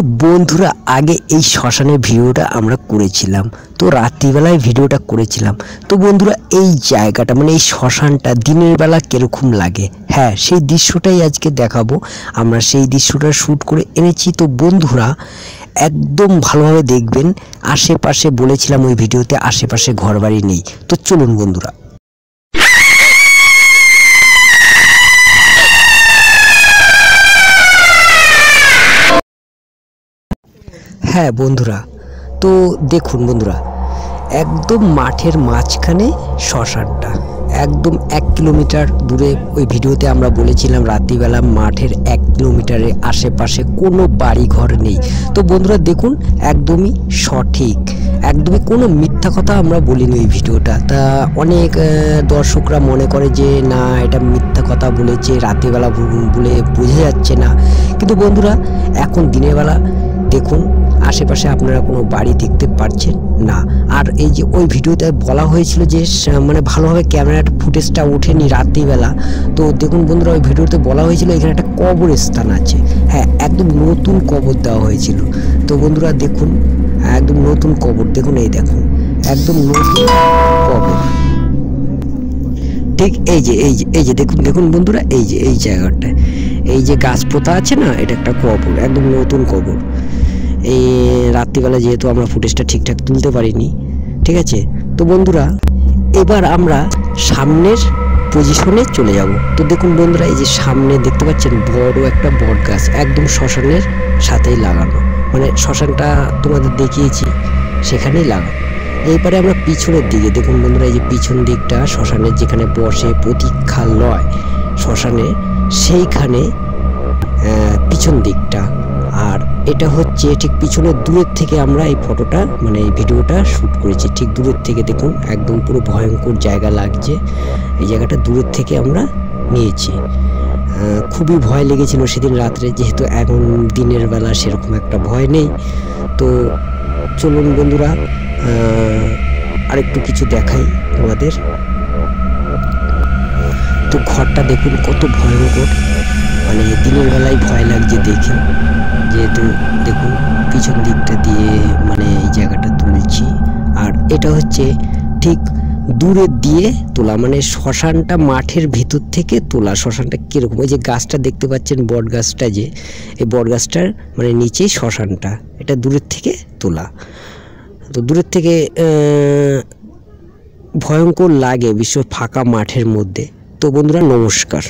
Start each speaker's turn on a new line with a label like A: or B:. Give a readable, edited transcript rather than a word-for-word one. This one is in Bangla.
A: বন্ধুরা আগে এই শ্মশানের ভিডিওটা আমরা করেছিলাম, তো রাত্রিবেলায় ভিডিওটা করেছিলাম। তো বন্ধুরা এই জায়গাটা মানে এই শ্মশানটা দিনের বেলা কীরকম লাগে, হ্যাঁ সেই দৃশ্যটাই আজকে দেখাবো। আমরা সেই দৃশ্যটা শ্যুট করে এনেছি। তো বন্ধুরা একদম ভালোভাবে দেখবেন। আশেপাশে বলেছিলাম ওই ভিডিওতে আশেপাশে ঘরবাড়ি নেই। তো চলুন বন্ধুরা। হ্যাঁ বন্ধুরা, তো দেখুন বন্ধুরা একদম মাঠের মাঝখানে শ্মশানটা, একদম 1 কিলোমিটার দূরে। ওই ভিডিওতে আমরা বলেছিলাম রাত্রিবেলা মাঠের 1 কিলোমিটারের আশেপাশে কোনো বাড়ি ঘর নেই। তো বন্ধুরা দেখুন একদমই সঠিক, একদমই কোনো মিথ্যা কথা আমরা বলিনি ওই ভিডিওটা। তা অনেক দর্শকরা মনে করে যে না এটা মিথ্যা কথা বলেছে, রাত্রিবেলা বলে বোঝা যাচ্ছে না। কিন্তু বন্ধুরা এখন দিনের বেলা দেখুন আশেপাশে আপনারা কোনো বাড়ি দেখতে পাচ্ছেন না। আর এই যে ওই ভিডিওতে বলা হয়েছিল যে মানে ভালোভাবে ক্যামেরার ফুটেজটা ওঠেনি রাত্রিবেলা। তো দেখুন বন্ধুরা ওই ভিডিওতে বলা হয়েছিল এখানে একটা কবরস্থান আছে, হ্যাঁ একদম নতুন কবর দেওয়া হয়েছিল। তো বন্ধুরা দেখুন একদম নতুন কবর, দেখুন এই দেখুন একদম নতুন কবর। ঠিক এই যে দেখুন দেখুন বন্ধুরা এই যে এই জায়গাটায় এই যে গাছ পোতা আছে না, এটা একটা কবর, একদম নতুন কবর। এই রাত্রিবেলা যেহেতু আমরা ফুটেজটা ঠিকঠাক তুলতে পারিনি, ঠিক আছে। তো বন্ধুরা এবার আমরা সামনের পজিশনে চলে যাব। তো দেখুন বন্ধুরা এই যে সামনে দেখতে পাচ্ছেন বড় একটা বট গাছ, একদম শ্মশানের সাথেই লাগানো, মানে শ্মশানটা তোমাদের দেখিয়েছি সেখানেই লাগানো। এইবারে আমরা পিছনের দিকে দেখুন বন্ধুরা এই যে পিছন দিকটা শ্মশানের যেখানে বসে প্রতীক্ষালয় শ্মশানে, সেইখানে পিছন দিকটা। আর এটা হচ্ছে ঠিক পিছনের দূরের থেকে আমরা এই ফটোটা মানে এই ভিডিওটা শ্যুট করেছি। ঠিক দূরের থেকে দেখুন একদম পুরো ভয়ঙ্কর জায়গা লাগছে। এই জায়গাটা দূরের থেকে আমরা নিয়েছি। খুবই ভয় লেগেছিল সেদিন রাত্রে, যেহেতু এখন দিনের বেলা সেরকম একটা ভয় নেই। তো চলুন বন্ধুরা আরেকটু কিছু দেখাই তোমাদের। তো ঘরটা দেখুন কত ভয়ঙ্কর, মানে দিনের বেলায় ভয় লাগছে দেখে। যেহেতু দেখুন পিছন দিকটা দিয়ে মানে এই জায়গাটা তুলছি। আর এটা হচ্ছে ঠিক দূরের দিয়ে তোলা, মানে শ্মশানটা মাঠের ভিতর থেকে তোলা। শ্মশানটা কীরকম, ওই যে গাছটা দেখতে পাচ্ছেন বট গাছটা, যে এই বট গাছটার মানে নিচেই শ্মশানটা, এটা দূরের থেকে তোলা। তো দূরের থেকে ভয়ঙ্কর লাগে বিশ্ব ফাঁকা মাঠের মধ্যে। তো বন্ধুরা নমস্কার।